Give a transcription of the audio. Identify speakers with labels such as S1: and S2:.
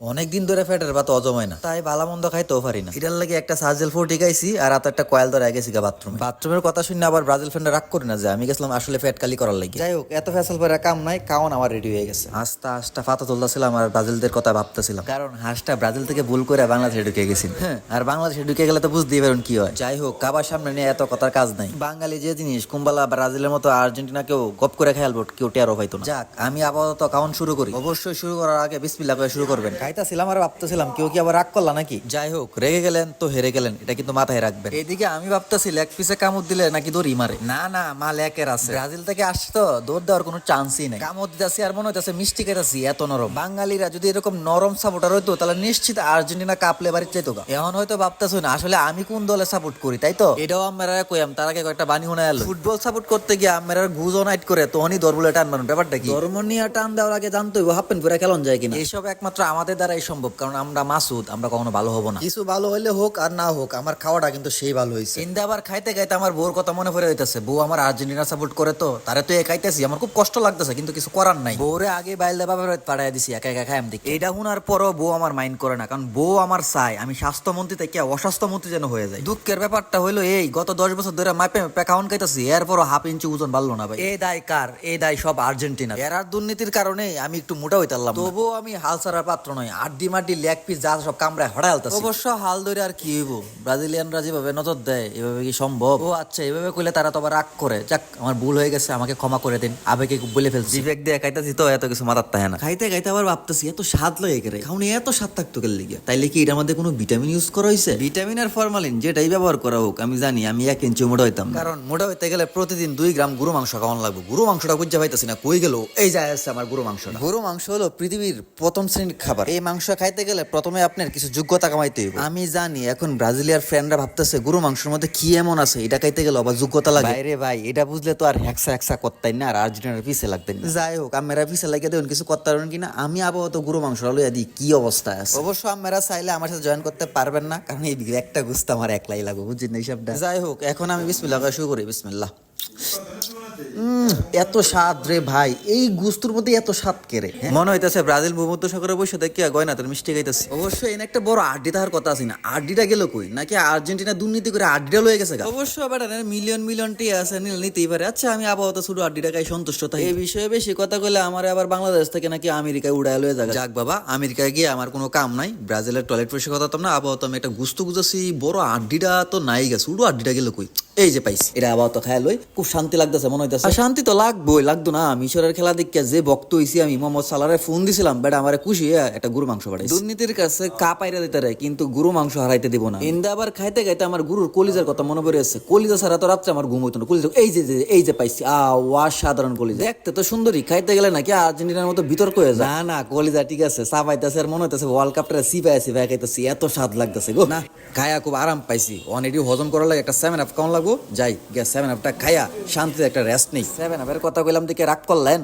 S1: অনেকদিন ধরে ফ্যাটের ভাত অজমায় না, তাই ভালো মন্দ খাইতেও পারি না। এটার লাগে একটা সার্জেল ফোর টিকাইছি আর হাতে একটা কয়েল ধরে গেছি বাথরুমের কথা শুনে আবার ব্রাজিল ফ্রেন্ড রাগ করি না যে আমি গেছিলাম আসলে ফ্যাট কালি করার লাগে। যাই হোক, এত ফ্যাসাল পরে কাম নাই, কাউন আমার রেডি হয়ে গেছে। আস্তে আস্তে ফাতা তুলতেছিলাম আর ব্রাজিলদের কথা ভাবতেছিলাম, কারণ হাঁসটা ব্রাজিল থেকে ভুল করে বাংলাদেশে ঢুকে গেছি। হ্যাঁ, আর বাংলাদেশে ঢুকে গেলে তো বুঝতেই পারেন কি হয়। যাই হোক, কাবার সামনে নিয়ে এত কথার কাজ নাই। বাঙালি যে জিনিস কুম্বালা ব্রাজিলের মতো আর্জেন্টিনাকেও গপ করে খেয়ালবো, কেউ টেরও পাইতো না। যাক, আমি আপাতত কাউন শুরু করি। অবশ্যই শুরু করার আগে বিসমিল্লাহ করে শুরু করবেন। খাইতাছিলাম আর ভাবতেছিলাম কেউ কি আবার রাগ করলা নাকি। যাই হোক, রেগে গেলেন তো হেরে গেলেন, এটা কিন্তু মাথায় রাখবেন। এইদিকে আমি ভাবতেছি লেগ পিসে কামড় দিলে নাকি দড়ি মারে। না না, মা লেকের আছে। ব্রাজিল থেকে আসছে তো দৌড় দেওয়ার কোনো চান্সই নেই। কামড় দিতেছি আর মনে হইতেছে মিষ্টি খাইতাছি, এত নরম। বাঙালিরা যদি এরকম নরম সাপোর্টার হইতো তাহলে নিশ্চিত আর্জেন্টিনা কাপলে বাড়ি চাইতো। এখন হয়তো ভাবতেছো না আসলে আমি কোন দলে সাপোর্ট করি, তাই তো? এটাও আমরা কইয়াম তার আগে কয়েকটা বানি শোনা এলো। ফুটবল সাপোর্ট করতে গিয়ে আমরা গুজো নাইট করে তখনই দরবলে টান মারুন। ব্যাপারটা কি? ধর্ম নিয়ে টান দেওয়ার আগে জানতো হাফ প্যান্ট পরে খেলন যায় কিনা। এইসব একমাত্র আমাদের দ্বারাই সম্ভব, কারণ আমরা মাসুদ, আমরা কখনো ভালো হবো না। কিছু ভালো হইলে হোক আর না হোক, আমার খাওয়াটা কিন্তু সেই ভালো হয়েছে। ইন্দা আবার খাইতে খাইতে আমার বউর কথা মনে পড়ে হইতেছে। বউ আমার আর্জেন্টিনা সাপোর্ট করে তো, তারে তো খাইতেছি, আমার খুব কষ্ট লাগতেছে, কিন্তু কিছু করার নাই। বউরে আগে বাইল দেবা পাঠাই দিছি একা একা খাই। আমি দেখি এইটা শোনার পরও বউ আমার মাইন্ড করে না, কারণ বউ আমার চাই আমি স্বাস্থ্যমন্ত্রী থেকে অস্বাস্থ্যমন্ত্রী যেন হয়ে যায়। দুঃখের ব্যাপারটা হইলো এই, গত 10 বছর ধরে মাপে খাওয়ান খাইতেছি, এরপরও হাফ ইঞ্চি ওজন বাড়লো না ভাই। এই দায় কার? এই দায় সব আর্জেন্টিনা। এরার দুর্নীতির কারণে আমি একটু মোটা হইতাম। তবুও আমি হাল ছাড়ার পাত্র নয়। আড্ডি মাড্ডি লেগ পিস যা সব কামড়ায় হঠাৎ আলতাছি। অবশ্য হাল ধরে আর কি হইব, ব্রাজিলিয়ানরা যেভাবে নজর দেয় এভাবে কি সম্ভব? ও আচ্ছা, এভাবে কইলে তারা তো আবার রাগ করে। যাক, আমার ভুল হয়ে গেছে, আমাকে ক্ষমা করে দিন। আবেগে বলে ফেলছি। জিভেক দিয়ে খাইতেছি তো এত কিছু মাথার তাহে না। খাইতে খাইতে আবার ভাবতেছি এত স্বাদ লয়ে গেলে খাওনি, এত স্বাদ থাকতো গেলে লিগে, তাইলে কি এটার মধ্যে কোনো ভিটামিন ইউজ করা হয়েছে? ভিটামিন আর ফরমালিন যেটাই ব্যবহার করা হোক, আমি জানি আমি 1 ইঞ্চি মোটা হইতাম, কারণ মোটা হইতে গেলে প্রতিদিন 2 গ্রাম গরু মাংস খাওয়ানো লাগবে। গরু মাংসটা খুঁজে পাইতেছি না, কই গেল? এই যায় আছে আমার গরু মাংসটা। গরু মাংস হলো পৃথিবীর প্রথম শ্রেণীর খাবার। এই মাংস খাইতে গেলে প্রথমে আপনার কিছু যোগ্যতা কামাইতে হবে। আমি জানি এখন ব্রাজিলিয়ার ফ্রেন্ডরা ভাবতেছে গরু মাংসের মধ্যে কি এমন আছে এটা খাইতে গেলে আবার যোগ্যতা লাগে। বাইরে ভাই, এটা বুঝলে তো আর হ্যাকসা হ্যাকসা করতেন না, আর আর্জেন্টিনার পিছে লাগতেন না। যাই হোক, আমরা পিছে লাগিয়ে দেবেন কিছু করতে পারবেন কিনা। আমি আপাতত গরু মাংস লইয়া দিই কি অবস্থা আছে। অবশ্য আপনারা চাইলে আমার সাথে জয়েন করতে পারবেন না, কারণ এই একটা গুস্ত আমার একলাই লাগবে, বুঝছেন না হিসাবটা। যাই হোক, এখন আমি বিসমিল্লাহ করে শুরু করি। বিসমিল্লাহ। এত স্বাদ রে ভাই, এই গুস্তুর মধ্যে এত স্বাদ কেড়ে মনে হইতেছে ব্রাজিল ভূমধ্য সাগরে বসে দেখি গয়না তোর মিষ্টি খাইতেছি। অবশ্যই এনে একটা বড় আড্ডি তাহার কথা আছে না, আড্ডিটা গেল কই? নাকি আর্জেন্টিনা দুর্নীতি করে আড্ডিটা লয়ে গেছে? অবশ্য আবার মিলিয়ন মিলিয়ন টি আছে, নিতেই পারে। আচ্ছা, আমি আপাতত শুধু আড্ডিটা খাই, সন্তুষ্ট থাকি। এই বিষয়ে বেশি কথা কইলে আমার আবার বাংলাদেশ থেকে নাকি আমেরিকায় উড়ায় লয়ে যাবে। যাক বাবা, আমেরিকায় গিয়ে আমার কোনো কাম নাই। ব্রাজিলের টয়লেট পরিষ্কার কথা না, আপাতত আমি একটা গুস্তু গুজাছি, বড় আড্ডিটা তো নাই গেছে, শুধু আড্ডিটা গেল কই? এই যে পাইছি, এটা আপাতত খায় লই, খুব শান্তি লাগতেছে মনে হইতেছে। শান্তি তো লাগবোই, লাগতো না? মিশরের খেলা দেখে যে বক্ত হইছি আমি, মোহাম্মদ সালারে ফোন দিছিলাম, বেটা আমারে খুশি একটা গরু মাংস পাঠাইছে। দুর্নীতির কাছে কাপাইরা দিতে রে, কিন্তু গরু মাংস হারাইতে দিব না। ইন্দা আবার খাইতে খাইতে আমার গরুর কলিজার কথা মনে পড়ে আছে। কলিজা ছাড়া তো রাত্রে আমার ঘুম হইতো না। কলিজা এই যে পাইছি, সাধারণ কলিজা। দেখতে তো সুন্দরী, খাইতে গেলে নাকি আর্জেন্টিনার মতো বিতর্ক হয়ে যায়। না না, কলিজা ঠিক আছে, চাপাইতেছে আর মনে হইতেছে ওয়ার্ল্ড কাপটা সিপাইছি ভাই, খাইতেছি এত স্বাদ লাগতেছে গো। না, খায়া খুব আরাম পাইছি। অনেকটি হজম করার লাগে একটা 7 আপ কেমন লাগবো। যাই 7 আপটা খায়া শান্তিতে একটা রেস্ট নেই। 7 আপের কথা কইলাম দিকে রাগ করলেন।